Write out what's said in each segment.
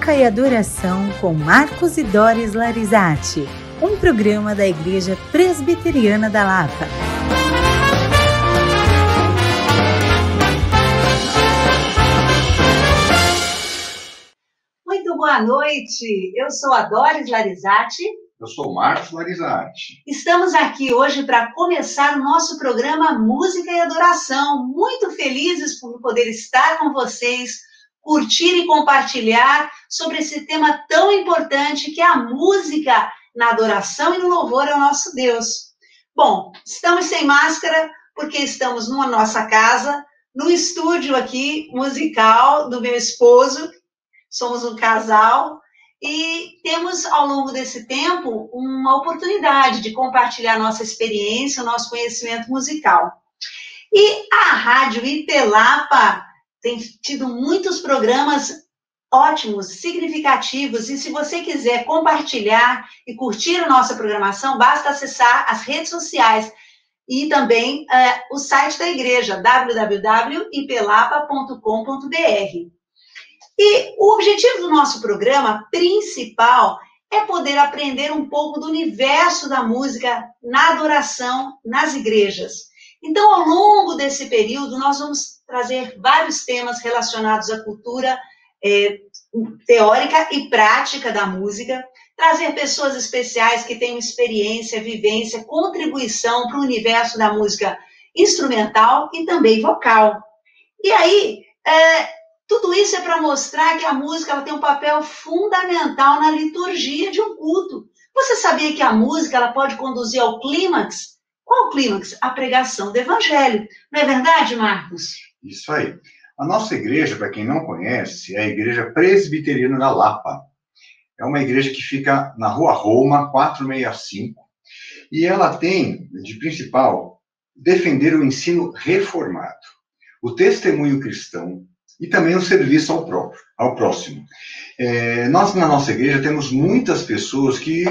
Música e Adoração com Marcos e Doris Larizati, um programa da Igreja Presbiteriana da Lapa. Muito boa noite, eu sou a Doris Larizati. Eu sou o Marcos Larizati. Estamos aqui hoje para começar o nosso programa Música e Adoração. Muito felizes por poder estar com vocês, curtir e compartilhar sobre esse tema tão importante que é a música na adoração e no louvor ao nosso Deus. Bom, estamos sem máscara porque estamos numa nossa casa, no estúdio aqui musical do meu esposo. Somos um casal e temos, ao longo desse tempo, uma oportunidade de compartilhar nossa experiência, o nosso conhecimento musical. E a Rádio Ipelapa tem tido muitos programas ótimos, significativos, e se você quiser compartilhar e curtir a nossa programação, basta acessar as redes sociais e também o site da igreja, www.ipelapa.com.br. E o objetivo do nosso programa principal é poder aprender um pouco do universo da música na adoração nas igrejas. Então, ao longo desse período, nós vamos trazer vários temas relacionados à cultura teórica e prática da música, trazer pessoas especiais que tenham experiência, vivência, contribuição para o universo da música instrumental e também vocal. E aí, tudo isso é para mostrar que a música ela tem um papel fundamental na liturgia de um culto. Você sabia que a música ela pode conduzir ao clímax? Qual o clímax? A pregação do evangelho. Não é verdade, Marcos? Isso aí. A nossa igreja, para quem não conhece, é a Igreja Presbiteriana da Lapa. É uma igreja que fica na Rua Roma, 465, e ela tem, de principal, defender o ensino reformado, o testemunho cristão, e também o serviço ao próximo. Nós, na nossa igreja, temos muitas pessoas que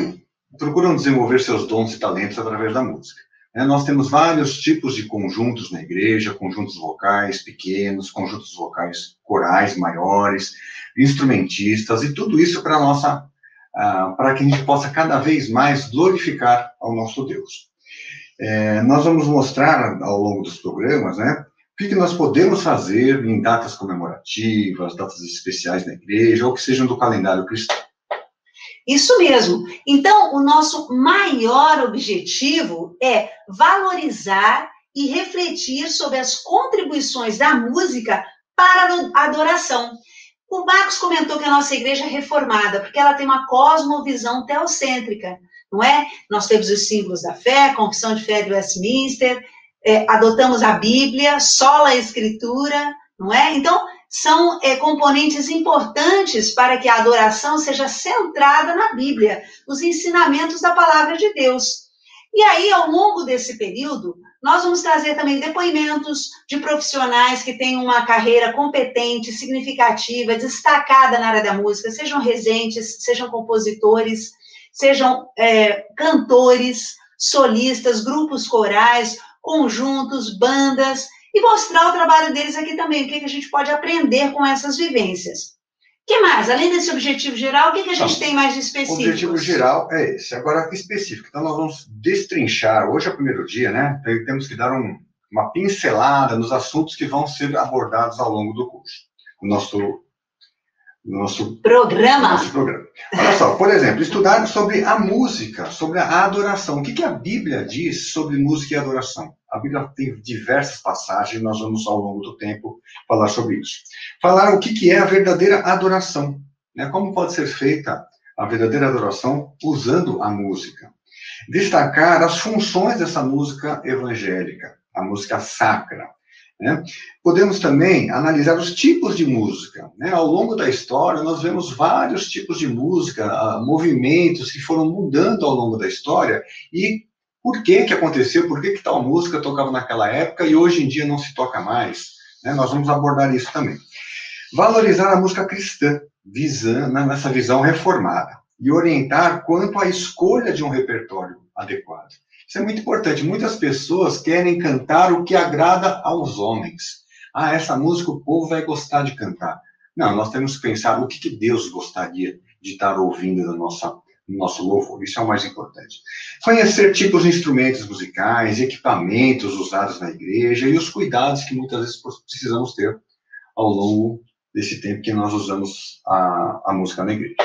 procuram desenvolver seus dons e talentos através da música. Nós temos vários tipos de conjuntos na igreja, conjuntos vocais pequenos, conjuntos vocais corais maiores, instrumentistas, e tudo isso para que a gente possa cada vez mais glorificar ao nosso Deus. Nós vamos mostrar ao longo dos programas, o que nós podemos fazer em datas comemorativas, datas especiais na igreja, ou que sejam do calendário cristão. Isso mesmo. Então, o nosso maior objetivo é valorizar e refletir sobre as contribuições da música para a adoração. O Marcos comentou que a nossa igreja é reformada, porque ela tem uma cosmovisão teocêntrica, não é? Nós temos os símbolos da fé, a Confissão de Fé de Westminster, adotamos a Bíblia, sola Escritura, não é? Então, são componentes importantes para que a adoração seja centrada na Bíblia, nos ensinamentos da Palavra de Deus. E aí, ao longo desse período, nós vamos trazer também depoimentos de profissionais que têm uma carreira competente, significativa, destacada na área da música, sejam regentes, sejam compositores, sejam cantores, solistas, grupos corais, conjuntos, bandas, e mostrar o trabalho deles aqui também, o que a gente pode aprender com essas vivências. O que mais? Além desse objetivo geral, o que a gente tem mais de específico? O objetivo geral é esse. Agora, específico. Então, nós vamos destrinchar. Hoje é o primeiro dia, temos que dar uma pincelada nos assuntos que vão ser abordados ao longo do curso. O nosso programa. Olha só, por exemplo, estudar sobre a música, sobre a adoração. O que a Bíblia diz sobre música e adoração? A Bíblia tem diversas passagens, nós vamos, ao longo do tempo, falar sobre isso. Falar o que é a verdadeira adoração. Como pode ser feita a verdadeira adoração usando a música. Destacar as funções dessa música evangélica, a música sacra. Podemos também analisar os tipos de música. Ao longo da história, nós vemos vários tipos de música, movimentos que foram mudando ao longo da história, e por que aconteceu, por que tal música tocava naquela época e hoje em dia não se toca mais. Nós vamos abordar isso também. Valorizar a música cristã, nessa visão reformada, e orientar quanto à escolha de um repertório adequado. Isso é muito importante. Muitas pessoas querem cantar o que agrada aos homens. Essa música o povo vai gostar de cantar. Não, nós temos que pensar o que Deus gostaria de estar ouvindo no nosso louvor. Isso é o mais importante. Conhecer tipos de instrumentos musicais, equipamentos usados na igreja e os cuidados que muitas vezes precisamos ter ao longo desse tempo que nós usamos a música na igreja.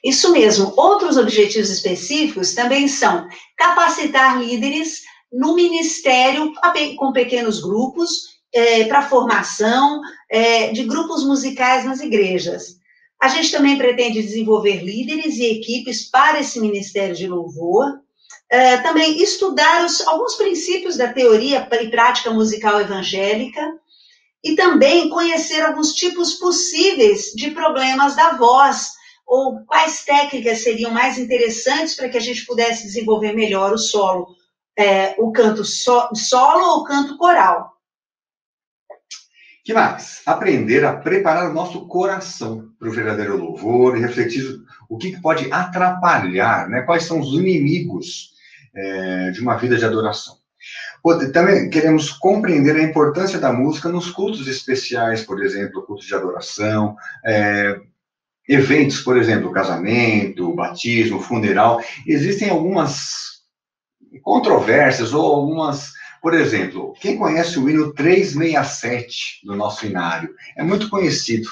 Isso mesmo. Outros objetivos específicos também são capacitar líderes no ministério com pequenos grupos, para a formação de grupos musicais nas igrejas. A gente também pretende desenvolver líderes e equipes para esse ministério de louvor. Também estudar alguns princípios da teoria e prática musical evangélica. E também conhecer alguns tipos possíveis de problemas da voz, ou quais técnicas seriam mais interessantes para que a gente pudesse desenvolver melhor o solo, o canto solo ou o canto coral. Que mais? Aprender a preparar o nosso coração para o verdadeiro louvor e refletir o que pode atrapalhar, né? Quais são os inimigos de uma vida de adoração. Também queremos compreender a importância da música nos cultos especiais, por exemplo, cultos de adoração, eventos, por exemplo, casamento, batismo, funeral. Existem algumas controvérsias ou algumas... Por exemplo, quem conhece o hino 367 do nosso hinário? É muito conhecido.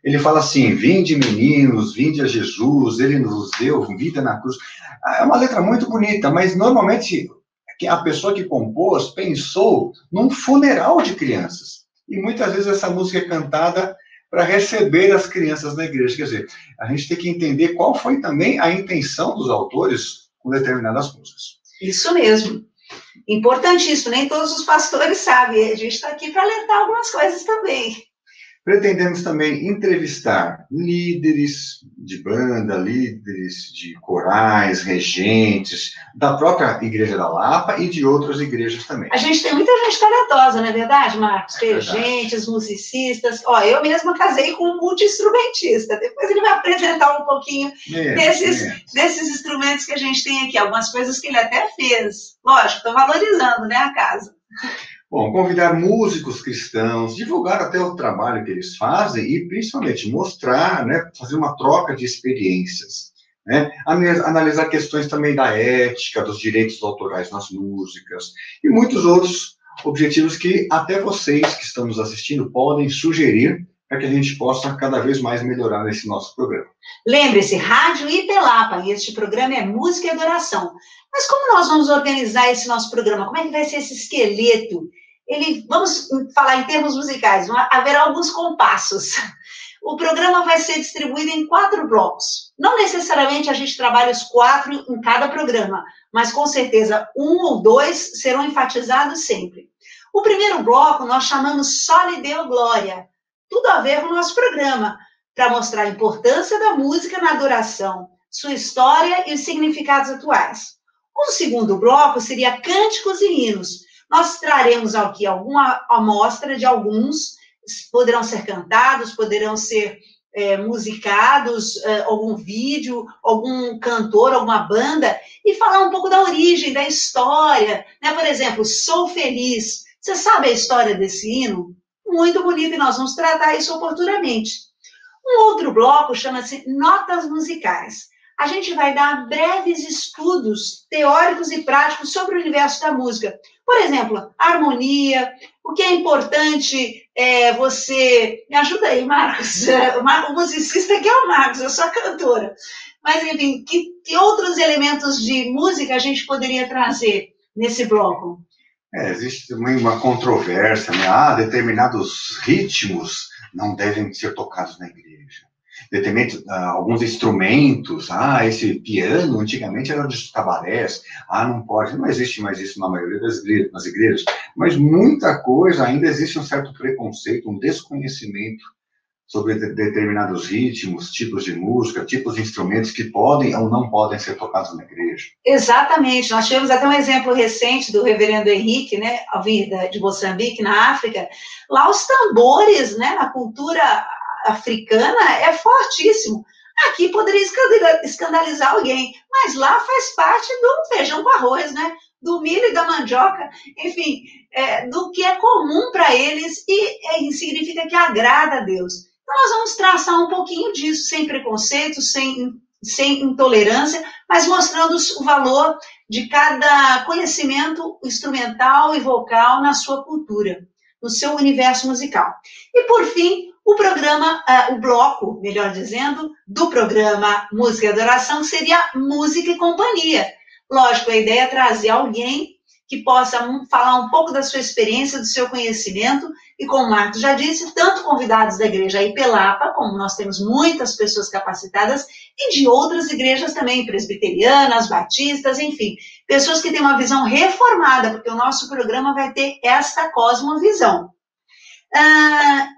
Ele fala assim, vinde meninos, vinde a Jesus, ele nos deu vida na cruz. É uma letra muito bonita, mas normalmente a pessoa que compôs pensou num funeral de crianças. E muitas vezes essa música é cantada para receber as crianças na igreja. Quer dizer, a gente tem que entender qual foi também a intenção dos autores com determinadas músicas. Isso mesmo. Importantíssimo, nem todos os pastores sabem, a gente está aqui para alertar algumas coisas também. Pretendemos também entrevistar líderes de banda, líderes de corais, regentes, da própria Igreja da Lapa e de outras igrejas também. A gente tem muita gente talentosa, não é verdade, Marcos? Regentes, musicistas. Eu mesma casei com um multi-instrumentista. Depois ele vai apresentar um pouquinho desses instrumentos que a gente tem aqui. Algumas coisas que ele até fez. Lógico, estou valorizando, né, a casa. Bom, convidar músicos cristãos, divulgar até o trabalho que eles fazem e, principalmente, mostrar, né, fazer uma troca de experiências, né, analisar questões também da ética, dos direitos autorais nas músicas e muitos outros objetivos que até vocês que estão nos assistindo podem sugerir para que a gente possa cada vez mais melhorar nesse nosso programa. Lembre-se, Rádio Ipelapa, e este programa é Música e Adoração. Mas como nós vamos organizar esse nosso programa? Como é que vai ser esse esqueleto? Vamos falar em termos musicais, haverá alguns compassos. O programa vai ser distribuído em 4 blocos. Não necessariamente a gente trabalha os 4 em cada programa, mas com certeza 1 ou 2 serão enfatizados sempre. O primeiro bloco nós chamamos Soli Deo Glória, tudo a ver com o nosso programa, para mostrar a importância da música na adoração, sua história e os significados atuais. O segundo bloco seria Cânticos e Hinos. Nós traremos aqui alguma amostra de alguns, poderão ser cantados, poderão ser musicados, algum vídeo, algum cantor, alguma banda, e falar um pouco da origem, da história, né? Por exemplo, Sou Feliz. Você sabe a história desse hino? Muito bonito, e nós vamos tratar isso oportunamente. Um outro bloco chama-se Notas Musicais. A gente vai dar breves estudos teóricos e práticos sobre o universo da música. Por exemplo, harmonia, o que é importante você... Me ajuda aí, Marcos. O musicista que é o Marcos, eu sou a cantora. Mas, enfim, que outros elementos de música a gente poderia trazer nesse bloco? Existe também uma controvérsia, né? Determinados ritmos não devem ser tocados na igreja. Alguns instrumentos, esse piano antigamente era dos cabarés, não pode, não existe mais isso na maioria das igrejas, mas muita coisa, ainda existe um certo preconceito, um desconhecimento sobre determinados ritmos, tipos de música, tipos de instrumentos que podem ou não podem ser tocados na igreja. Exatamente, nós tivemos até um exemplo recente do reverendo Henrique, né, ao vir de Moçambique, na África. Lá os tambores, né, na cultura africana é fortíssimo. Aqui poderia escandalizar alguém, mas lá faz parte do feijão com arroz, né? Do milho e da mandioca, enfim, do que é comum para eles e significa que agrada a Deus. Então, nós vamos traçar um pouquinho disso, sem preconceito, sem intolerância, mas mostrando o valor de cada conhecimento instrumental e vocal na sua cultura, no seu universo musical. E, por fim, o bloco, melhor dizendo, do programa Música e Adoração seria Música e Companhia. Lógico, a ideia é trazer alguém que possa falar um pouco da sua experiência, do seu conhecimento, e como o Marcos já disse, tanto convidados da igreja Ipelapa, como nós temos muitas pessoas capacitadas, e de outras igrejas também, presbiterianas, batistas, enfim, pessoas que têm uma visão reformada, porque o nosso programa vai ter esta cosmovisão.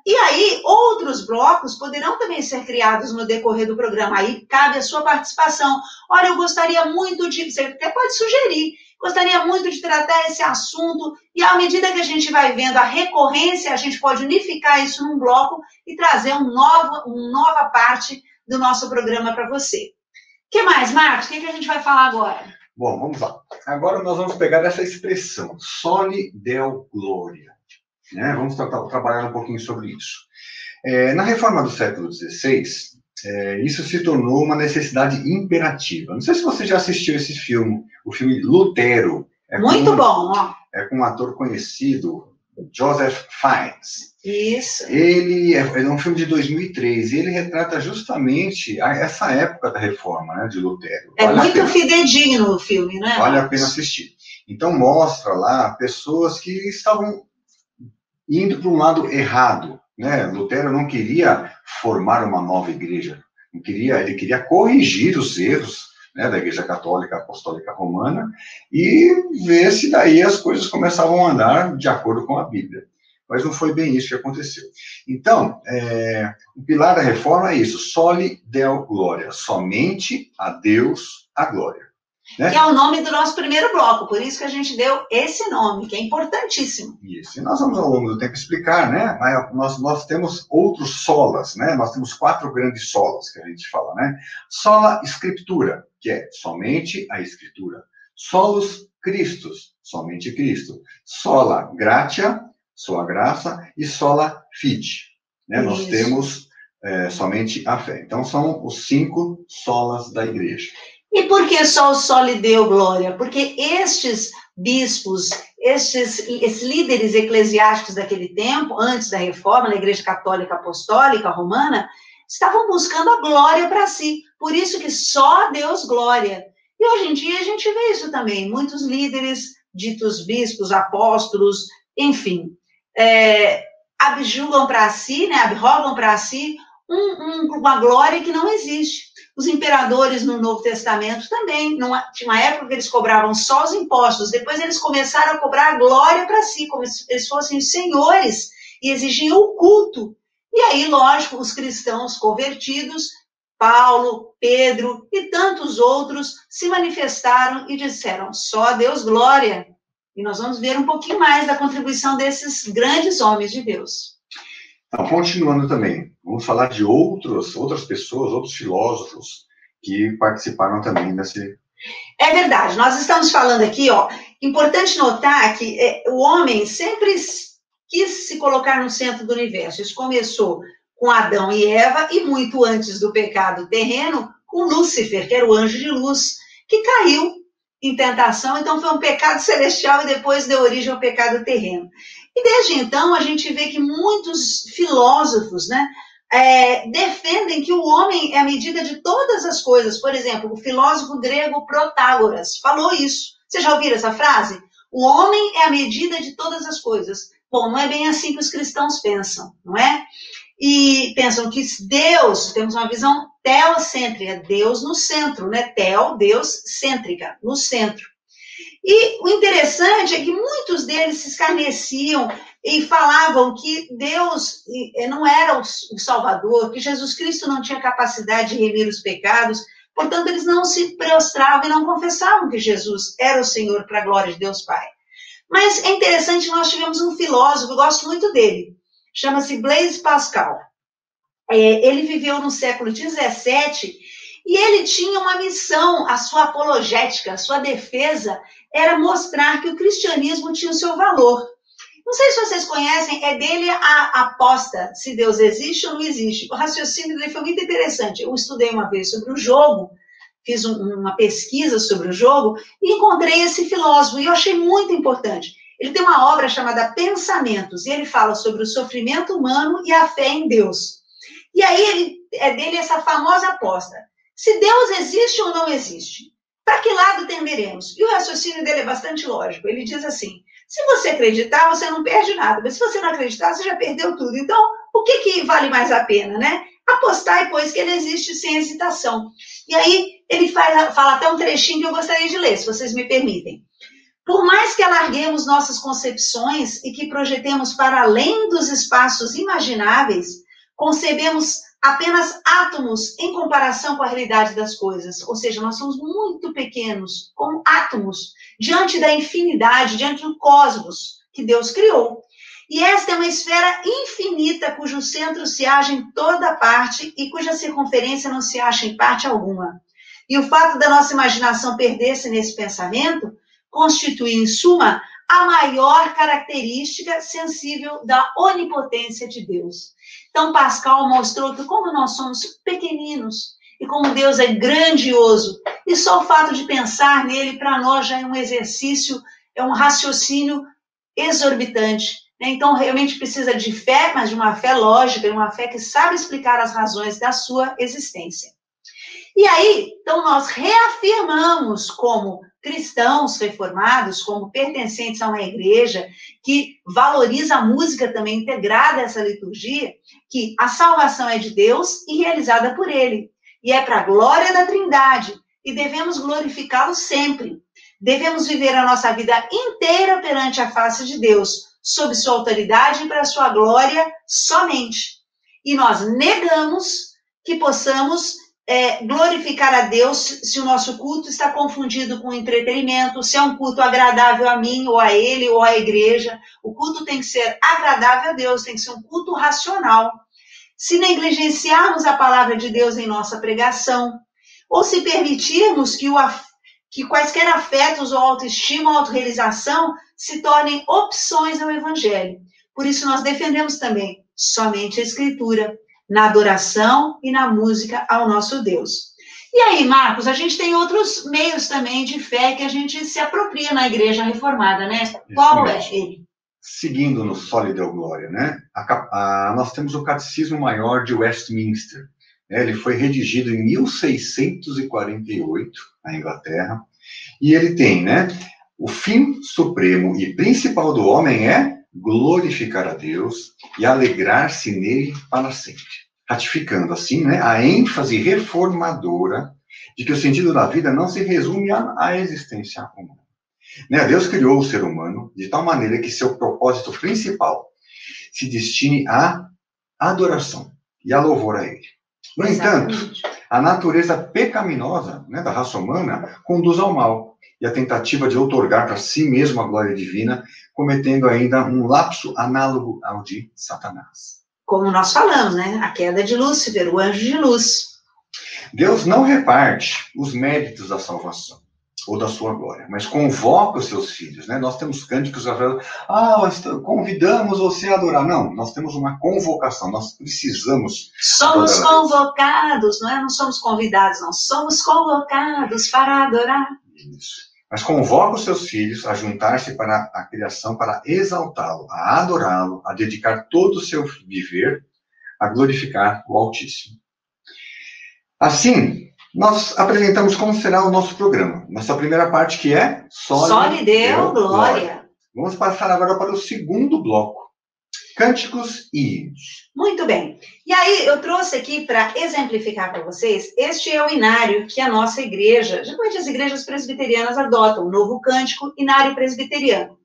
E aí, outros blocos poderão também ser criados no decorrer do programa. Aí cabe a sua participação. Olha, eu gostaria muito de... Você até pode sugerir. Gostaria muito de tratar esse assunto. E à medida que a gente vai vendo a recorrência, a gente pode unificar isso num bloco e trazer uma nova parte do nosso programa para você. O que mais, Marcos? O que a gente vai falar agora? Bom, vamos lá. Agora nós vamos pegar essa expressão, Soli Deo Gloria. Vamos trabalhar um pouquinho sobre isso. Na reforma do século XVI, isso se tornou uma necessidade imperativa. Não sei se você já assistiu esse filme, o filme Lutero. Muito bom, ó. É com um ator conhecido, Joseph Fiennes. Isso. Ele é um filme de 2003 e ele retrata justamente essa época da reforma, né, de Lutero. É muito fidedigno o filme, né? Vale a pena assistir. Então mostra lá pessoas que estavam indo para um lado errado, né? Lutero não queria formar uma nova igreja, ele queria corrigir os erros, né, da Igreja Católica Apostólica Romana e ver se daí as coisas começavam a andar de acordo com a Bíblia. Mas não foi bem isso que aconteceu. Então, o pilar da reforma é isso, Soli Deo Gloria, somente a Deus a glória. Né? Que é o nome do nosso primeiro bloco, por isso que a gente deu esse nome, que é importantíssimo. Isso, e nós vamos ao longo do tempo explicar, né? Nós temos outros solas, né? Nós temos 4 grandes solas que a gente fala, né? Sola Scriptura, que é somente a Escritura. Solus Christus, somente Cristo. Sola Gratia, sua graça, e sola fide, né? Nós temos somente a fé. Então, são os 5 solas da igreja. E por que só o Soli Deo Glória? Porque estes bispos, esses líderes eclesiásticos daquele tempo, antes da reforma, na Igreja Católica Apostólica Romana, estavam buscando a glória para si. Por isso que só Deus glória. E hoje em dia a gente vê isso também. Muitos líderes, ditos bispos, apóstolos, enfim, abjugam para si, né, abrogam para si uma glória que não existe. Os imperadores no Novo Testamento também, tinha uma época que eles cobravam só os impostos, depois eles começaram a cobrar a glória para si, como se eles fossem senhores, e exigiam o culto. E aí, lógico, os cristãos convertidos, Paulo, Pedro e tantos outros, se manifestaram e disseram, só a Deus glória. E nós vamos ver um pouquinho mais da contribuição desses grandes homens de Deus. Então, continuando também, vamos falar de outras pessoas, outros filósofos que participaram também desse... É verdade, nós estamos falando aqui, ó, importante notar que o homem sempre quis se colocar no centro do universo. Isso começou com Adão e Eva e muito antes do pecado terreno, com Lúcifer, que era o anjo de luz, que caiu em tentação, então foi um pecado celestial e depois deu origem ao pecado terreno. E desde então a gente vê que muitos filósofos, né, defendem que o homem é a medida de todas as coisas. Por exemplo, o filósofo grego Protágoras falou isso. Vocês já ouviram essa frase? O homem é a medida de todas as coisas. Bom, não é bem assim que os cristãos pensam, não é? E pensam que Deus, temos uma visão teocêntrica, Deus no centro, né? Teo, Deus, cêntrica, no centro. E o interessante é que muitos deles se escarneciam e falavam que Deus não era o Salvador, que Jesus Cristo não tinha capacidade de remir os pecados, portanto, eles não se prostravam e não confessavam que Jesus era o Senhor para a glória de Deus Pai. Mas é interessante, nós tivemos um filósofo, eu gosto muito dele, chama-se Blaise Pascal. Ele viveu no século XVII e ele tinha uma missão, a sua apologética, a sua defesa, era mostrar que o cristianismo tinha o seu valor. Não sei se vocês conhecem, é dele a aposta se Deus existe ou não existe. O raciocínio dele foi muito interessante. Eu estudei uma vez sobre o jogo, fiz uma pesquisa sobre o jogo e encontrei esse filósofo e eu achei muito importante. Ele tem uma obra chamada Pensamentos e ele fala sobre o sofrimento humano e a fé em Deus. E aí é dele essa famosa aposta. Se Deus existe ou não existe, para que lado tenderemos? E o raciocínio dele é bastante lógico. Ele diz assim, se você acreditar, você não perde nada, mas se você não acreditar, você já perdeu tudo. Então, o que vale mais a pena, né? Apostar, pois, que ele existe sem hesitação. E aí, ele fala até um trechinho que eu gostaria de ler, se vocês me permitem. Por mais que alarguemos nossas concepções e que projetemos para além dos espaços imagináveis, concebemos apenas átomos em comparação com a realidade das coisas. Ou seja, nós somos muito pequenos, como átomos, diante da infinidade, diante do cosmos que Deus criou. E esta é uma esfera infinita, cujo centro se acha em toda parte e cuja circunferência não se acha em parte alguma. E o fato da nossa imaginação perder-se nesse pensamento constitui, em suma, a maior característica sensível da onipotência de Deus. Então, Pascal mostrou que como nós somos pequeninos e como Deus é grandioso, e só o fato de pensar nele, para nós, já é um exercício, é um raciocínio exorbitante. Então, realmente precisa de fé, mas de uma fé lógica, de uma fé que sabe explicar as razões da sua existência. E aí, então, nós reafirmamos como cristãos reformados, como pertencentes a uma igreja que valoriza a música também integrada a essa liturgia, que a salvação é de Deus e realizada por Ele. E é para a glória da Trindade. E devemos glorificá-lo sempre. Devemos viver a nossa vida inteira perante a face de Deus, sob sua autoridade e para a sua glória somente. E nós negamos que possamos glorificar a Deus se o nosso culto está confundido com entretenimento, se é um culto agradável a mim, ou a ele, ou à igreja. O culto tem que ser agradável a Deus, tem que ser um culto racional. Se negligenciarmos a palavra de Deus em nossa pregação, ou se permitirmos que quaisquer afetos ou autoestima ou autorrealização se tornem opções ao Evangelho. Por isso nós defendemos também somente a Escritura, na adoração e na música ao nosso Deus. E aí, Marcos, a gente tem outros meios também de fé que a gente se apropria na Igreja Reformada, né? Qual é ele? Seguindo no Soli Deo Gloria, né? Nós temos o Catecismo Maior de Westminster. Ele foi redigido em 1648, na Inglaterra, e ele tem, né? O fim supremo e principal do homem é glorificar a Deus e alegrar-se nele para sempre. Ratificando, assim, né, a ênfase reformadora de que o sentido da vida não se resume à existência humana. Né, Deus criou o ser humano de tal maneira que seu propósito principal se destine à adoração e a louvor a ele. No entanto, a natureza pecaminosa, né, da raça humana conduz ao mal e a tentativa de outorgar para si mesmo a glória divina, cometendo ainda um lapso análogo ao de Satanás. Como nós falamos, né? A queda de Lúcifer, o anjo de luz. Deus não reparte os méritos da salvação ou da sua glória, mas convoca os seus filhos, né? Nós temos cânticos que falam, convidamos você a adorar. Não, nós temos uma convocação, nós precisamos somos convocados, não é? Não somos convidados, não. Somos convocados para adorar. Isso. Mas convoca os seus filhos a juntar-se para a criação, para exaltá-lo, a adorá-lo, a dedicar todo o seu viver a glorificar o Altíssimo. Assim, nós apresentamos como será o nosso programa. Nossa primeira parte, que é Soli Deo Gloria. Vamos passar agora para o segundo bloco. Cânticos e hinos. Muito bem. E aí, eu trouxe aqui para exemplificar para vocês, este é o inário que a nossa igreja, geralmente as igrejas presbiterianas adotam, o novo cântico, inário presbiteriano.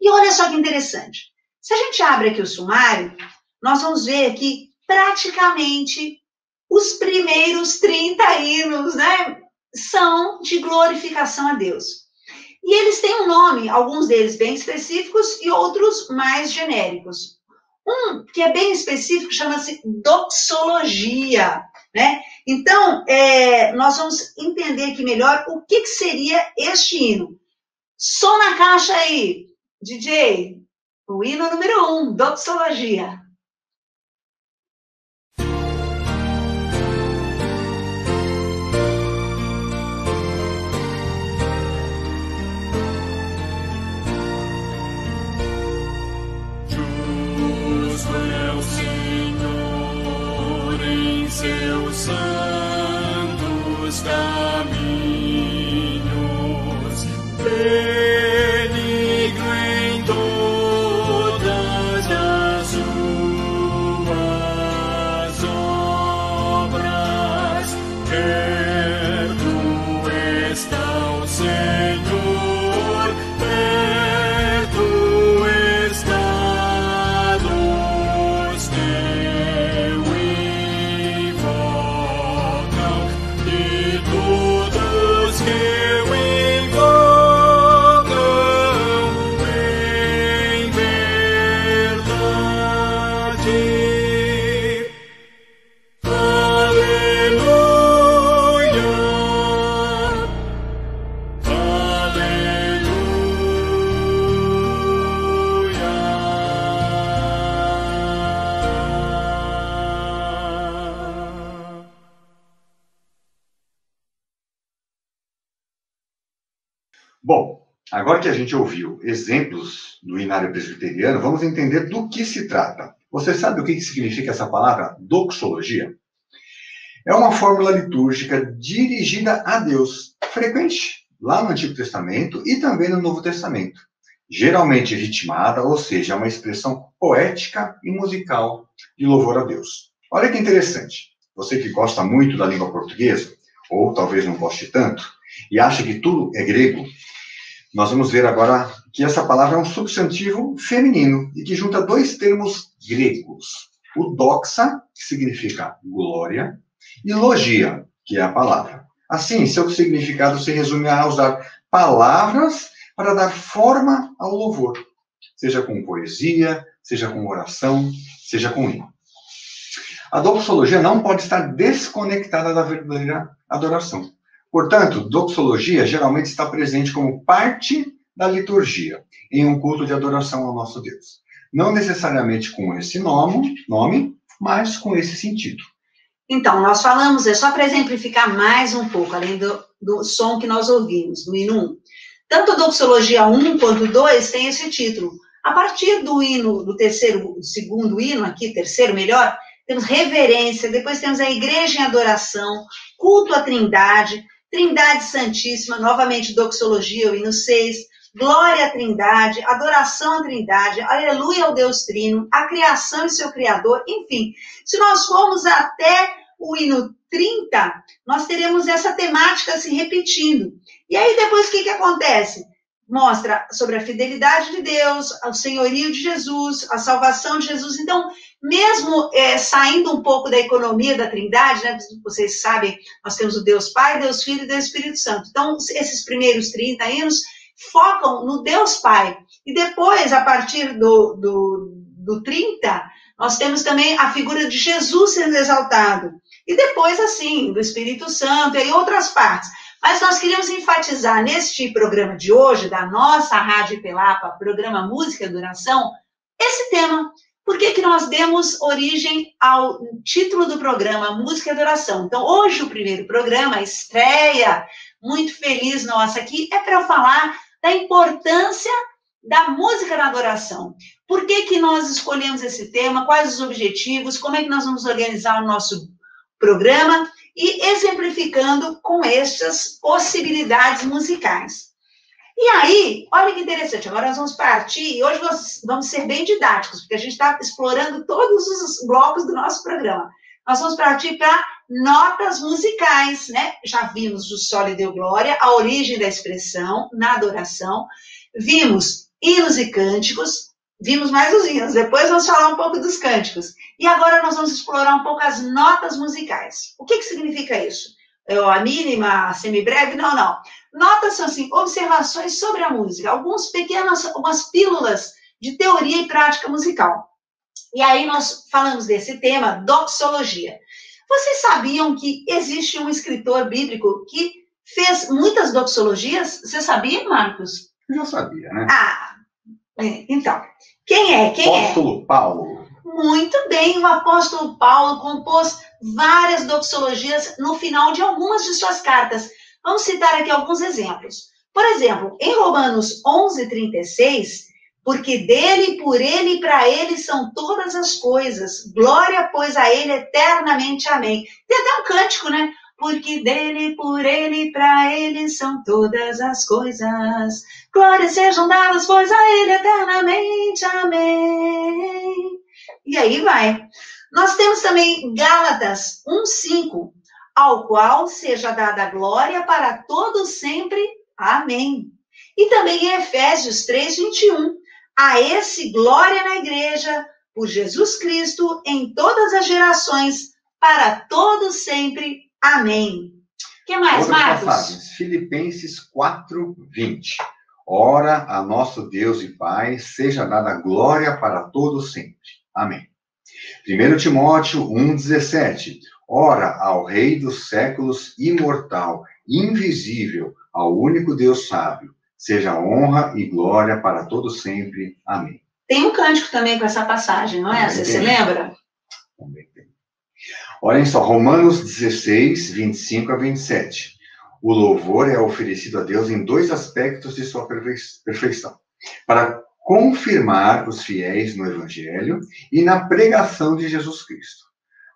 E olha só que interessante. Se a gente abre aqui o sumário, nós vamos ver aqui praticamente os primeiros 30 hinos, né? São de glorificação a Deus. E eles têm um nome, alguns deles bem específicos e outros mais genéricos. Um que é bem específico chama-se doxologia, né? Então, nós vamos entender aqui melhor o que seria este hino. Som na caixa aí, DJ. O hino número 1, doxologia. Seus santos caminhos, benigno em todas as suas obras, perto está o Senhor, perto está dos teus. Bom, agora que a gente ouviu exemplos do inário presbiteriano, vamos entender do que se trata. Você sabe o que significa essa palavra doxologia? É uma fórmula litúrgica dirigida a Deus, frequente lá no Antigo Testamento e também no Novo Testamento. Geralmente ritmada, ou seja, uma expressão poética e musical de louvor a Deus. Olha que interessante. Você que gosta muito da língua portuguesa, ou talvez não goste tanto, e acha que tudo é grego, nós vamos ver agora que essa palavra é um substantivo feminino e que junta dois termos gregos. O doxa, que significa glória, e logia, que é a palavra. Assim, seu significado se resume a usar palavras para dar forma ao louvor, seja com poesia, seja com oração, seja com hino. A doxologia não pode estar desconectada da verdadeira adoração. Portanto, doxologia geralmente está presente como parte da liturgia, em um culto de adoração ao nosso Deus. Não necessariamente com esse nome, mas com esse sentido. Então, nós falamos, só para exemplificar mais um pouco, além do som que nós ouvimos, do hino 1. Tanto a doxologia 1 quanto 2 tem esse título. A partir do hino, do segundo hino aqui, terceiro melhor, temos reverência, depois temos a igreja em adoração, culto à Trindade, Trindade Santíssima, novamente doxologia, o hino 6, glória à Trindade, adoração à Trindade, aleluia ao Deus Trino, a criação e seu Criador, enfim. Se nós formos até o hino 30, nós teremos essa temática se repetindo. E aí depois o que acontece? Mostra sobre a fidelidade de Deus, o senhorio de Jesus, a salvação de Jesus. Então, mesmo saindo um pouco da economia da Trindade, né, vocês sabem, nós temos o Deus Pai, Deus Filho e Deus Espírito Santo. Então, esses primeiros 30 hinos focam no Deus Pai. E depois, a partir do 30, nós temos também a figura de Jesus sendo exaltado. E depois, assim, do Espírito Santo e outras partes. Mas nós queríamos enfatizar neste programa de hoje, da nossa Rádio Pelapa, programa Música e Adoração, esse tema. Por que nós demos origem ao título do programa Música e Adoração? Então, hoje o primeiro programa, a estreia, muito feliz nossa aqui, é para falar da importância da música na adoração. Por que nós escolhemos esse tema? Quais os objetivos? Como é que nós vamos organizar o nosso programa? E exemplificando com estas possibilidades musicais. E aí, olha que interessante, agora nós vamos partir, e hoje nós vamos ser bem didáticos, porque a gente está explorando todos os blocos do nosso programa. Nós vamos partir para notas musicais, né? Já vimos o Soli Deo Glória, a origem da expressão na adoração, vimos hinos e cânticos, vimos mais os hinos, depois vamos falar um pouco dos cânticos. E agora nós vamos explorar um pouco as notas musicais. O que significa isso? A mínima, a semibreve? Não, não. Notas são, assim, observações sobre a música, algumas pílulas de teoria e prática musical. E aí nós falamos desse tema, doxologia. Vocês sabiam que existe um escritor bíblico que fez muitas doxologias? Você sabia, Marcos? Eu já sabia, né? Ah, Então, quem é? Apóstolo Paulo. Muito bem, o apóstolo Paulo compôs várias doxologias no final de algumas de suas cartas. Vamos citar aqui alguns exemplos. Por exemplo, em Romanos 11:36, porque dele, por ele e para ele são todas as coisas. Glória, pois, a ele eternamente. Amém. Tem até um cântico, né? Porque dele, por ele e para ele são todas as coisas. Glórias sejam dadas, pois, a ele eternamente. Amém. E aí vai. Nós temos também Gálatas 1:5, ao qual seja dada a glória para todos sempre. Amém. E também em Efésios 3:21, a esse glória na igreja, por Jesus Cristo, em todas as gerações, para todos sempre. Amém. O que mais, Outras Marcos? passagens. Filipenses 4:20. Ora, a nosso Deus e Pai, seja dada glória para todos sempre. Amém. 1 Timóteo 1:17. Ora, ao Rei dos séculos, imortal, invisível, ao único Deus sábio, seja honra e glória para todos sempre. Amém. Tem um cântico também com essa passagem, não é? Você se lembra? Também tem. Olhem só, Romanos 16:25-27. O louvor é oferecido a Deus em dois aspectos de sua perfeição. Para confirmar os fiéis no Evangelho e na pregação de Jesus Cristo.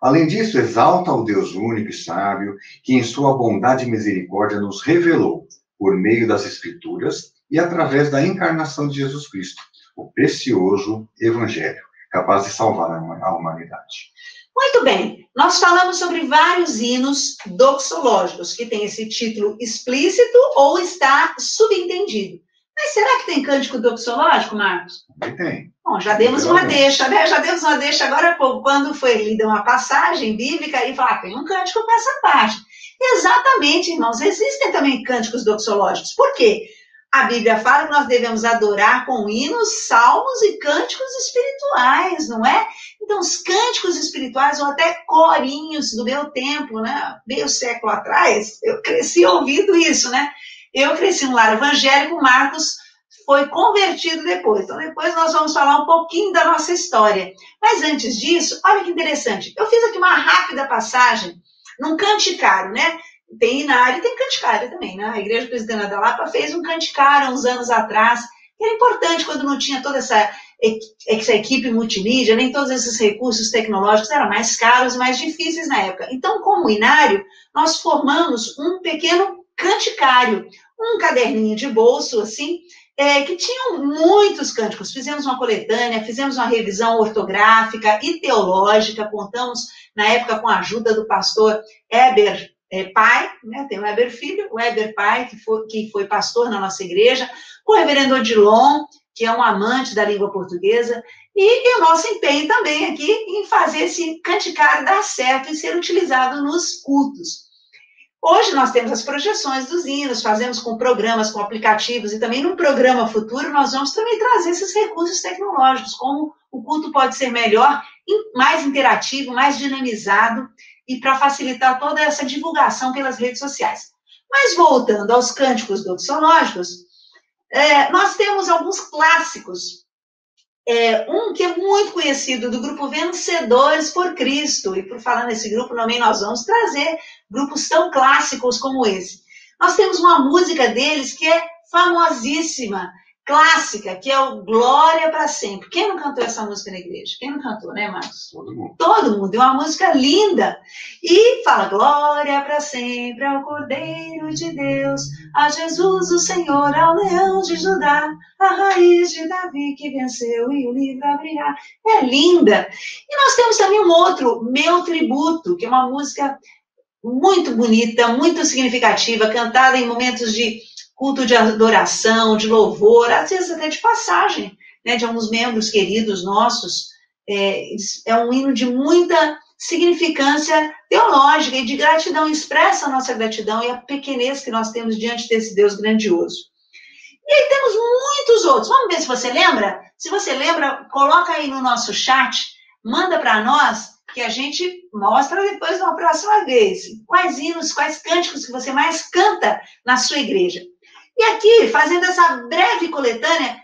Além disso, exalta o Deus único e sábio, que em sua bondade e misericórdia nos revelou, por meio das Escrituras e através da encarnação de Jesus Cristo, o precioso Evangelho, capaz de salvar a humanidade. Muito bem, nós falamos sobre vários hinos doxológicos, que tem esse título explícito ou está subentendido. Mas será que tem cântico doxológico, Marcos? Também tem. Bom, já demos uma deixa, né? Já demos uma deixa agora há pouco, quando foi lida uma passagem bíblica e falar, tem um cântico com essa parte. Exatamente, irmãos, existem também cânticos doxológicos. Por quê? A Bíblia fala que nós devemos adorar com hinos, salmos e cânticos espirituais, não é? Então, os cânticos espirituais, ou até corinhos do meu tempo, né? Meio século atrás, eu cresci ouvindo isso, né? Eu cresci num lar evangélico, Marcos foi convertido depois. Então, depois nós vamos falar um pouquinho da nossa história. Mas antes disso, olha que interessante. Eu fiz aqui uma rápida passagem num canticário, né? Tem inário e tem canticário também, né? A Igreja Presbiteriana da Lapa fez um canticário há uns anos atrás, que era importante quando não tinha toda essa equipe multimídia, nem todos esses recursos tecnológicos, eram mais caros e mais difíceis na época. Então, como inário, nós formamos um pequeno canticário, um caderninho de bolso, assim, que tinham muitos cânticos. Fizemos uma coletânea, fizemos uma revisão ortográfica e teológica, contamos, na época, com a ajuda do pastor Heber Pai, né? Tem o Heber Filho, o Heber Pai, que foi pastor na nossa igreja, o reverendo Odilon, que é um amante da língua portuguesa, e o nosso empenho também aqui em fazer esse canticário dar certo e ser utilizado nos cultos. Hoje nós temos as projeções dos hinos, fazemos com programas, com aplicativos, e também no programa futuro nós vamos também trazer esses recursos tecnológicos, como o culto pode ser melhor, mais interativo, mais dinamizado, e para facilitar toda essa divulgação pelas redes sociais. Mas voltando aos cânticos doxológicos, nós temos alguns clássicos. Um que é muito conhecido, do grupo Vencedores por Cristo, e por falar nesse grupo também nós vamos trazer grupos tão clássicos como esse. Nós temos uma música deles que é famosíssima, clássica, que é o Glória para Sempre. Quem não cantou essa música na igreja? Quem não cantou, né, Marcos? Todo mundo. Todo mundo. É uma música linda. E fala, glória para sempre ao Cordeiro de Deus, a Jesus o Senhor, ao Leão de Judá, a raiz de Davi que venceu e o livro abrirá. É linda. E nós temos também um outro, Meu Tributo, que é uma música muito bonita, muito significativa, cantada em momentos de culto de adoração, de louvor, às vezes até de passagem, né, de alguns membros queridos nossos. É um hino de muita significância teológica e de gratidão, expressa a nossa gratidão e a pequenez que nós temos diante desse Deus grandioso. E aí temos muitos outros. Vamos ver se você lembra? Se você lembra, coloca aí no nosso chat, manda para nós, que a gente mostra depois na próxima vez. Quais hinos, quais cânticos que você mais canta na sua igreja. E aqui, fazendo essa breve coletânea,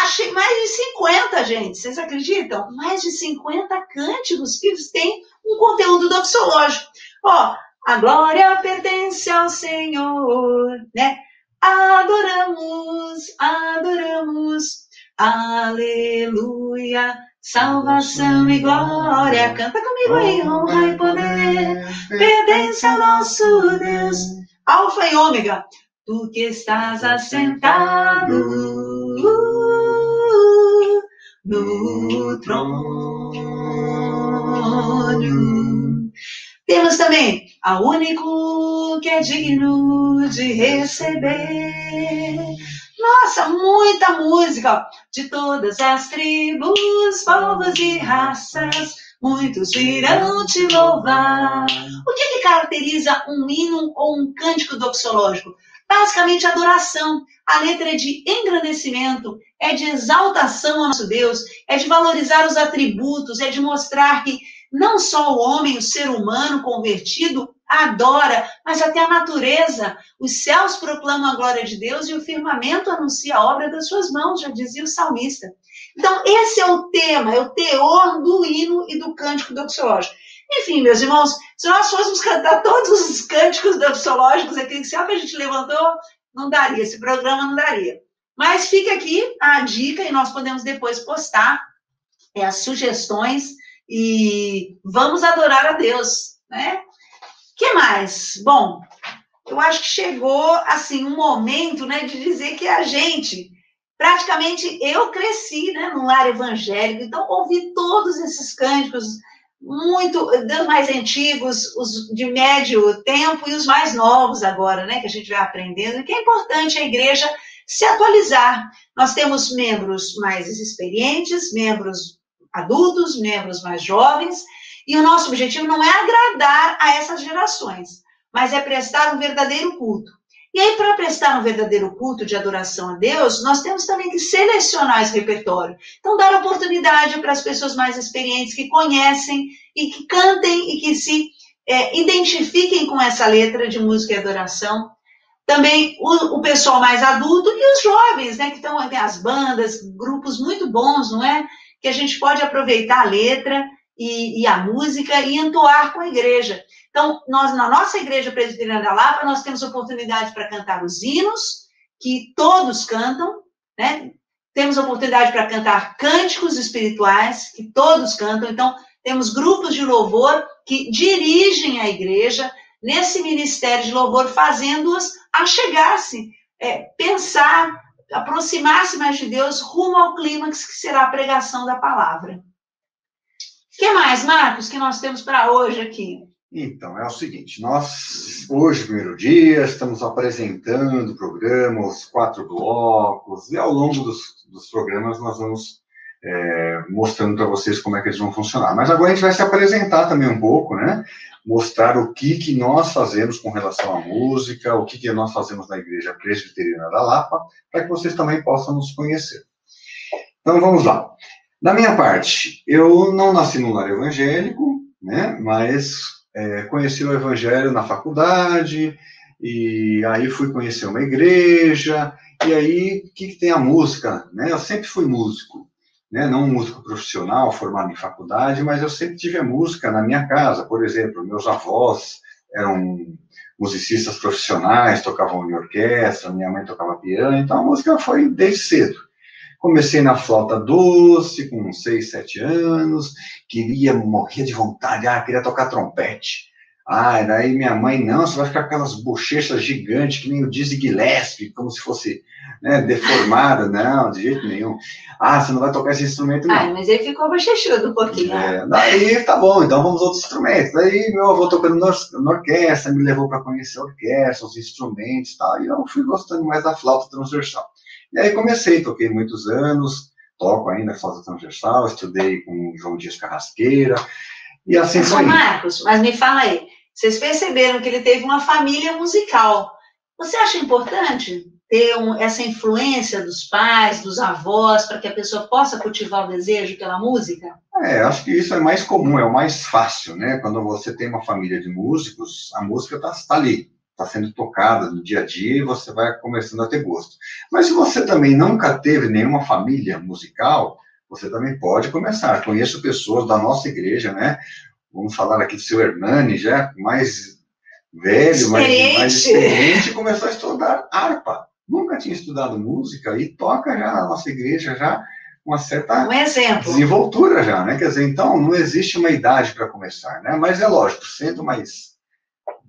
Achei mais de 50, gente, vocês acreditam? Mais de 50 cânticos que têm um conteúdo doxológico. Ó, a glória pertence ao Senhor, né? Adoramos, adoramos, aleluia, salvação e glória. Canta comigo aí, honra e poder, pertence ao nosso Deus. Alfa e ômega, tu que estás assentado no trono. Temos também a único que é digno de receber. Nossa, muita música de todas as tribos, povos e raças. Muitos virão te louvar. O que caracteriza um hino ou um cântico doxológico? Basicamente, adoração. A letra é de engrandecimento, é de exaltação ao nosso Deus, é de valorizar os atributos, é de mostrar que não só o homem, o ser humano convertido, adora, mas até a natureza. Os céus proclamam a glória de Deus e o firmamento anuncia a obra das suas mãos, já dizia o salmista. Então, esse é o tema, é o teor do hino e do cântico doxológico. Enfim, meus irmãos, se nós fôssemos cantar todos os cânticos doxológicos aqui, que a gente levantou, não daria, esse programa não daria. Mas fica aqui a dica e nós podemos depois postar as sugestões e vamos adorar a Deus, né? O que mais? Bom, eu acho que chegou, assim, um momento, né, de dizer que a gente, praticamente, eu cresci, né, no lar evangélico, então ouvi todos esses cânticos, muito, dos mais antigos, os de médio tempo e os mais novos agora, né, que a gente vai aprendendo, e que é importante a igreja se atualizar. Nós temos membros mais experientes, membros adultos, membros mais jovens, e o nosso objetivo não é agradar a essas gerações, mas é prestar um verdadeiro culto. E aí, para prestar um verdadeiro culto de adoração a Deus, nós temos também que selecionar esse repertório. Então, dar oportunidade para as pessoas mais experientes que conhecem e que cantem e que se identifiquem com essa letra de música e adoração. Também o pessoal mais adulto e os jovens, né, que estão as bandas, grupos muito bons, não é? Que a gente pode aproveitar a letra e a música e entoar com a igreja. Então, nós, na nossa Igreja Presbiteriana da Lapa, nós temos oportunidade para cantar os hinos, que todos cantam, né? Temos oportunidade para cantar cânticos espirituais, que todos cantam. Então, temos grupos de louvor que dirigem a igreja nesse ministério de louvor, fazendo-os achegar-se, pensar, aproximar-se mais de Deus, rumo ao clímax que será a pregação da palavra. O que mais, Marcos, que nós temos para hoje aqui? Então, é o seguinte, nós, hoje, primeiro dia, estamos apresentando o programa, os 4 blocos, e ao longo dos programas nós vamos mostrando para vocês como é que eles vão funcionar. Mas agora a gente vai se apresentar também um pouco, né? Mostrar o que nós fazemos com relação à música, o que nós fazemos na Igreja Presbiteriana da Lapa, para que vocês também possam nos conhecer. Então, vamos lá. Da minha parte, eu não nasci num lar evangélico, né? Mas conheci o evangelho na faculdade, e aí fui conhecer uma igreja, e aí, o que tem a música, né? Eu sempre fui músico, né? Não um músico profissional, formado em faculdade, mas eu sempre tive a música na minha casa. Por exemplo, meus avós eram musicistas profissionais, tocavam em orquestra, minha mãe tocava piano, então a música foi desde cedo. Comecei na flauta doce, com 6, 7 anos, morria de vontade, queria tocar trompete. Daí minha mãe, não, você vai ficar com aquelas bochechas gigantes, que nem o Dizzy Gillespie, como se fosse, né, deformada. Não, de jeito nenhum. Você não vai tocar esse instrumento, não. Mas ele ficou bochechudo um pouquinho. Daí, tá bom, então vamos aos outros instrumentos. Daí meu avô tocando na orquestra, me levou para conhecer a orquestra, os instrumentos e tal, e eu fui gostando mais da flauta transversal. E aí toquei muitos anos, toco ainda flauta transversal, estudei com o João Dias Carrasqueira, e assim foi. Marcos, mas me fala aí, vocês perceberam que ele teve uma família musical. Você acha importante ter essa influência dos pais, dos avós, para que a pessoa possa cultivar o desejo pela música? Acho que isso é mais comum, é o mais fácil, né? Quando você tem uma família de músicos, a música está ali está sendo tocada no dia a dia e você vai começando a ter gosto. Mas se você também nunca teve nenhuma família musical, você também pode começar. Conheço pessoas da nossa igreja, né? Vamos falar aqui do seu Hernani, já mais velho, mais experiente, começou a estudar harpa. Nunca tinha estudado música e toca já na nossa igreja, já uma certa desenvoltura já, né? Quer dizer, então não existe uma idade para começar, né? Mas é lógico, sendo mais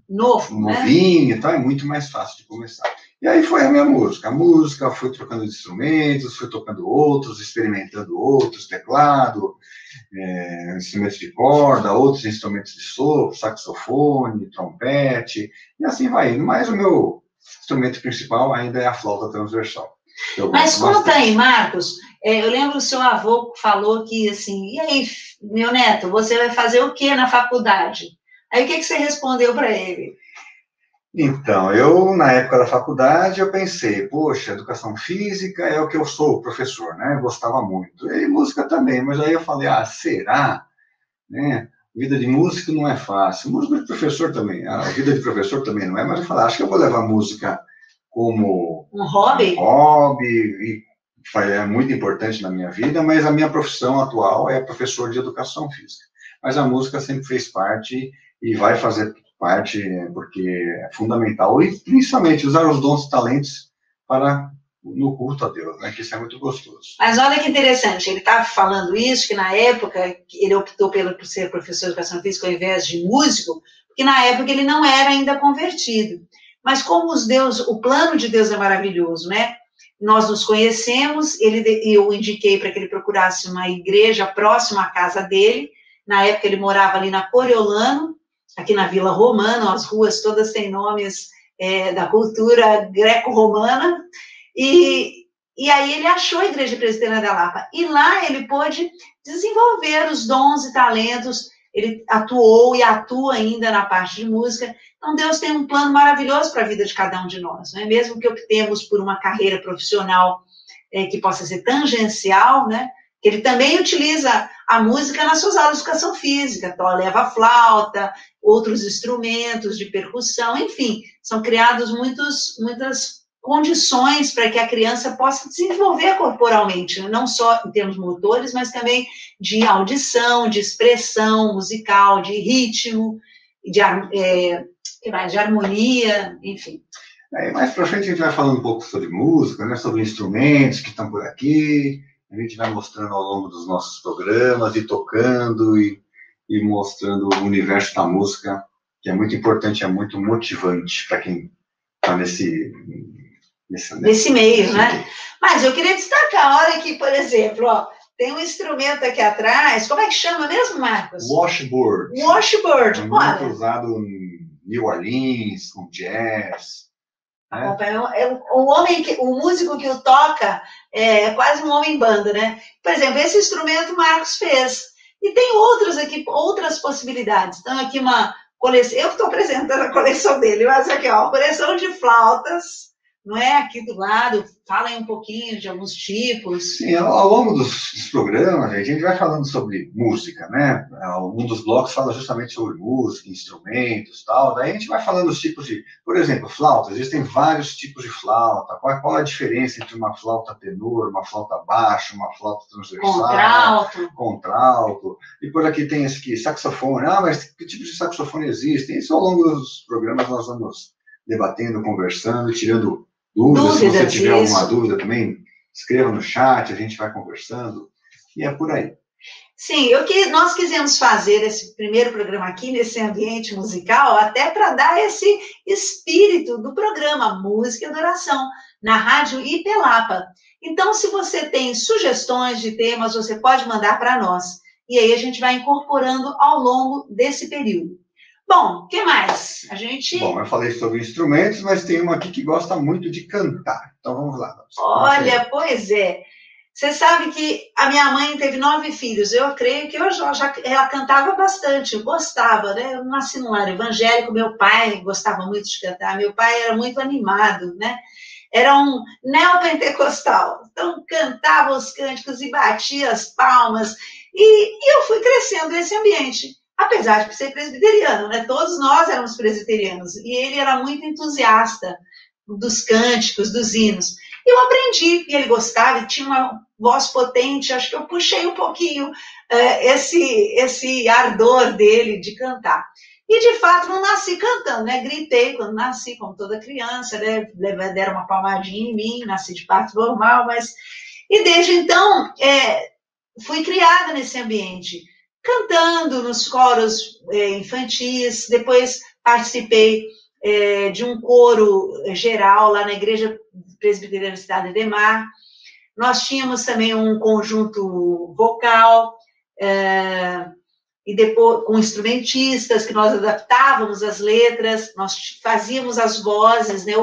novinho, né? Então é muito mais fácil de começar. E aí foi a minha música. A música, fui trocando instrumentos, fui tocando outros, experimentando outros, teclado, instrumentos de corda, outros instrumentos de sopro, saxofone, trompete, e assim vai indo. Mas o meu instrumento principal ainda é a flauta transversal. Mas conta aí, Marcos, eu lembro que o seu avô falou que, assim, e aí, meu neto, você vai fazer o que na faculdade? Aí o que você respondeu para ele? Então, eu, na época da faculdade, eu pensei, poxa, educação física é o que eu sou, professor, né? Eu gostava muito. E música também, mas aí eu falei, será? Né? Vida de músico não é fácil. Música de professor também, a vida de professor também não é, mas eu falei, acho que eu vou levar música como um hobby, e é muito importante na minha vida, mas a minha profissão atual é professor de educação física. Mas a música sempre fez parte e vai fazer parte, porque é fundamental, e principalmente usar os dons e talentos no culto a Deus, né? Que isso é muito gostoso. Mas olha que interessante, ele estava falando isso, que na época ele optou por ser professor de educação física ao invés de músico, porque na época ele não era ainda convertido. Mas como o plano de Deus é maravilhoso, né? Nós nos conhecemos, eu indiquei para que ele procurasse uma igreja próxima à casa dele. Na época ele morava ali na Coriolano, aqui na Vila Romana, as ruas todas têm nomes da cultura greco-romana, e aí ele achou a Igreja Presbiteriana da Lapa, e lá ele pôde desenvolver os dons e talentos, ele atuou e atua ainda na parte de música. Então Deus tem um plano maravilhoso para a vida de cada um de nós, né? Mesmo que optemos por uma carreira profissional que possa ser tangencial, né? Ele também utiliza a música nas suas aulas de educação física, então leva a flauta, outros instrumentos de percussão, enfim, são criados muitas condições para que a criança possa desenvolver corporalmente, não só em termos motores, mas também de audição, de expressão musical, de ritmo, de harmonia, enfim. Mais para frente a gente vai falando um pouco sobre música, né, sobre instrumentos que estão por aqui. A gente vai mostrando ao longo dos nossos programas, e tocando e mostrando o universo da música, que é muito importante, é muito motivante para quem está nesse meio, né? Mas eu queria destacar a hora que, por exemplo, tem um instrumento aqui atrás, como é que chama mesmo, Marcos? Washboard. Washboard, é muito usado em New Orleans, com jazz. O músico que o toca é quase um homem-banda, né? Por exemplo, esse instrumento o Marcos fez. E tem outros aqui, outras possibilidades. Então, aqui uma coleção, eu que estou apresentando a coleção dele, mas aqui, coleção de flautas, não é? Aqui do lado, fala aí um pouquinho de alguns tipos. Sim, ao longo dos programas, a gente vai falando sobre música, né? Um dos blocos fala justamente sobre música, instrumentos e tal. Daí a gente vai falando os tipos de... Por exemplo, flauta. Existem vários tipos de flauta. Qual a diferença entre uma flauta tenor, uma flauta baixa, uma flauta transversal? Contralto. E por aqui tem esse aqui, saxofone. Mas que tipo de saxofone existe? Isso ao longo dos programas nós vamos debatendo, conversando, tirando dúvidas. Se você tiver alguma dúvida também, escreva no chat, a gente vai conversando, e é por aí. Sim, nós quisemos fazer esse primeiro programa aqui, nesse ambiente musical, até para dar esse espírito do programa Música e Adoração, na Rádio IPLAPA. Então, se você tem sugestões de temas, você pode mandar para nós, e aí a gente vai incorporando ao longo desse período. Bom, o que mais? Bom, eu falei sobre instrumentos, mas tem uma aqui que gosta muito de cantar. Então, vamos lá. Olha, pois é. Você sabe que a minha mãe teve 9 filhos. Eu creio que ela cantava bastante, gostava, né? Eu nasci num lar evangélico, meu pai gostava muito de cantar. Meu pai era muito animado, né? Era um neopentecostal. Então, cantava os cânticos e batia as palmas. E eu fui crescendo nesse ambiente. apesar de ser presbiteriano, né? Todos nós éramos presbiterianos, e ele era muito entusiasta dos cânticos, dos hinos. Eu aprendi, e ele gostava, e tinha uma voz potente, acho que eu puxei um pouquinho esse ardor dele de cantar. E, de fato, não nasci cantando, né? Gritei quando nasci, como toda criança, né? Deram uma palmadinha em mim, nasci de parto normal, mas... E desde então, fui criada nesse ambiente, cantando nos coros infantis, depois participei de um coro geral lá na Igreja Presbiteriana Cidade Ademar. Nós tínhamos também um conjunto vocal, e depois com instrumentistas, que nós adaptávamos as letras, nós fazíamos as vozes, né,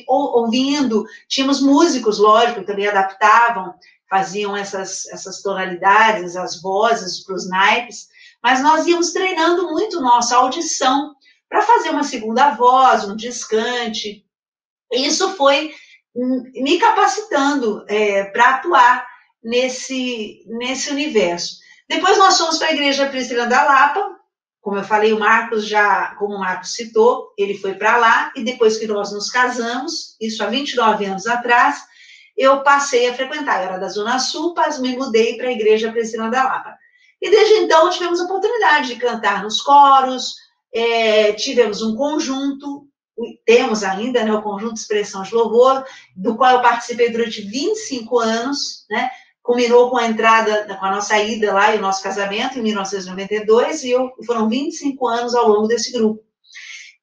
ouvindo, tínhamos músicos, lógico, que também adaptavam, faziam essas tonalidades, as vozes para os naipes, mas nós íamos treinando muito nossa audição para fazer uma segunda voz, um descante. E isso foi me capacitando para atuar nesse universo. Depois nós fomos para a Igreja Presbiteriana da Lapa, como eu falei, como o Marcos citou, ele foi para lá, e depois que nós nos casamos, isso há 29 anos atrás, eu passei a frequentar, eu era da Zona Sul, mas me mudei para a Igreja Presbiteriana da Lapa. E desde então tivemos a oportunidade de cantar nos coros, tivemos um conjunto, temos ainda, né, o Conjunto de Expressão de Louvor, do qual eu participei durante 25 anos, né, culminou com a nossa ida lá e o nosso casamento em 1992, e foram 25 anos ao longo desse grupo.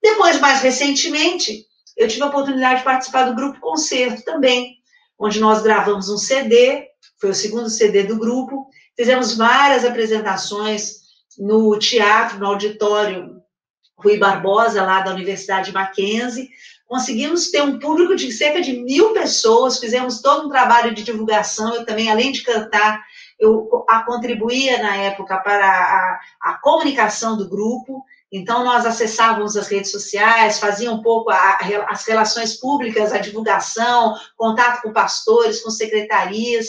Depois, mais recentemente, eu tive a oportunidade de participar do Grupo Concerto também, onde nós gravamos um CD, foi o segundo CD do grupo, fizemos várias apresentações no teatro, no auditório Rui Barbosa, lá da Universidade Mackenzie. Conseguimos ter um público de cerca de 1.000 pessoas, fizemos todo um trabalho de divulgação. Eu também, além de cantar, eu contribuía na época para a comunicação do grupo. Então, nós acessávamos as redes sociais, fazia um pouco as relações públicas, a divulgação, contato com pastores, com secretarias,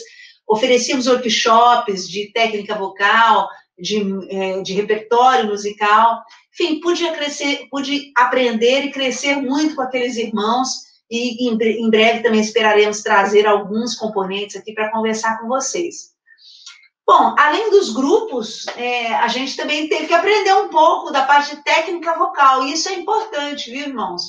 oferecíamos workshops de técnica vocal, de repertório musical. Enfim, pude aprender e crescer muito com aqueles irmãos, e em breve também esperaremos trazer alguns componentes aqui para conversar com vocês. Bom, além dos grupos, a gente também teve que aprender um pouco da parte de técnica vocal, e isso é importante, viu, irmãos?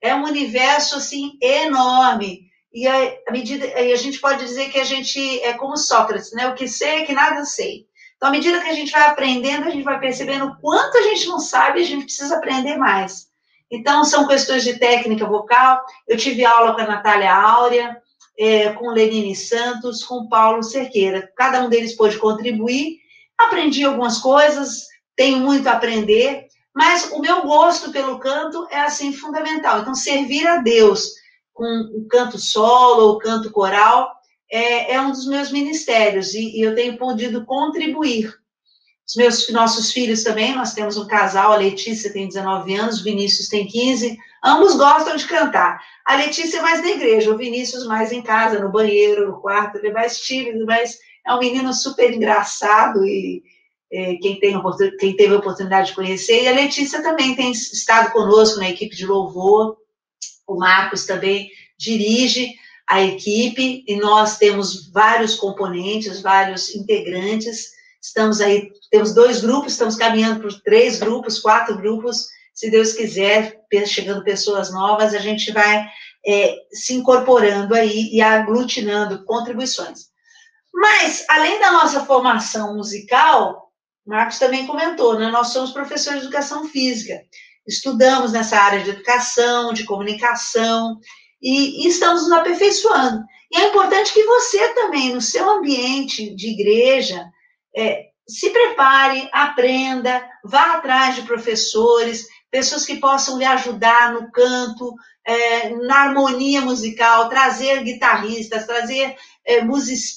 É um universo, assim, enorme, e a gente pode dizer que a gente é como Sócrates, né? O que sei é que nada sei. Então, à medida que a gente vai aprendendo, a gente vai percebendo o quanto a gente não sabe, a gente precisa aprender mais. Então, são questões de técnica vocal. Eu tive aula com a Natália Áurea, com Lenine Santos, com Paulo Cerqueira. Cada um deles pôde contribuir. Aprendi algumas coisas, tenho muito a aprender, mas o meu gosto pelo canto é, assim, fundamental. Então, servir a Deus com o canto solo ou canto coral é um dos meus ministérios, e eu tenho podido contribuir. Nossos filhos também, nós temos um casal, a Letícia tem 19 anos, o Vinícius tem 15, ambos gostam de cantar. A Letícia é mais da igreja, o Vinícius mais em casa, no banheiro, no quarto, ele é mais tímido, mas é um menino super engraçado, e quem teve a oportunidade de conhecer, e a Letícia também tem estado conosco na equipe de louvor, o Marcos também dirige a equipe, e nós temos vários componentes, vários integrantes. Estamos aí, temos 2 grupos, estamos caminhando por 3 grupos, 4 grupos, se Deus quiser, chegando pessoas novas, a gente vai se incorporando aí e aglutinando contribuições. Mas, além da nossa formação musical, o Marcos também comentou, né, nós somos professores de educação física, estudamos nessa área de educação, de comunicação, e estamos nos aperfeiçoando. E é importante que você também, no seu ambiente de igreja, se prepare, aprenda, vá atrás de professores, pessoas que possam lhe ajudar no canto, na harmonia musical, trazer guitarristas, trazer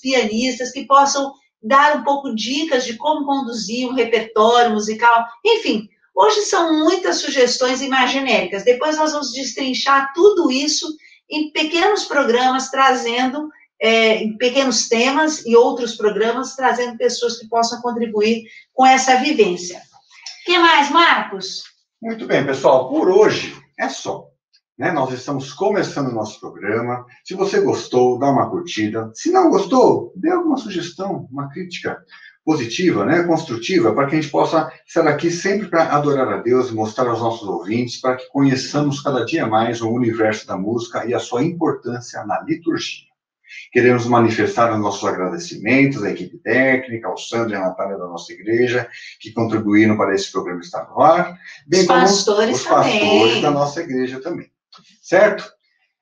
pianistas que possam dar um pouco dicas de como conduzir um repertório musical. Enfim, hoje são muitas sugestões imaginéricas. Depois nós vamos destrinchar tudo isso em pequenos programas, trazendo em pequenos temas e outros programas, trazendo pessoas que possam contribuir com essa vivência. que mais, Marcos? Muito bem, pessoal, por hoje é só. Nós estamos começando o nosso programa. Se você gostou, dá uma curtida. Se não gostou, dê alguma sugestão, uma crítica positiva, construtiva, para que a gente possa estar aqui sempre para adorar a Deus e mostrar aos nossos ouvintes, para que conheçamos cada dia mais o universo da música e a sua importância na liturgia. Queremos manifestar os nossos agradecimentos à equipe técnica, ao Sandro e à Natália da nossa igreja, que contribuíram para esse programa estar no ar, bem os como pastores os pastores da nossa igreja também. Certo?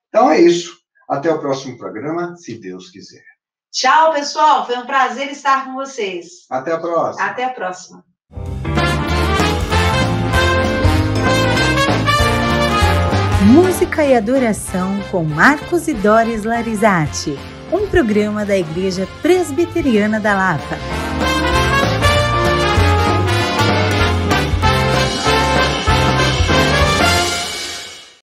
Então é isso. Até o próximo programa, se Deus quiser. Tchau, pessoal. Foi um prazer estar com vocês. Até a próxima. Até a próxima. Música e Adoração com Marcos e Doris Larizati, um programa da Igreja Presbiteriana da Lapa.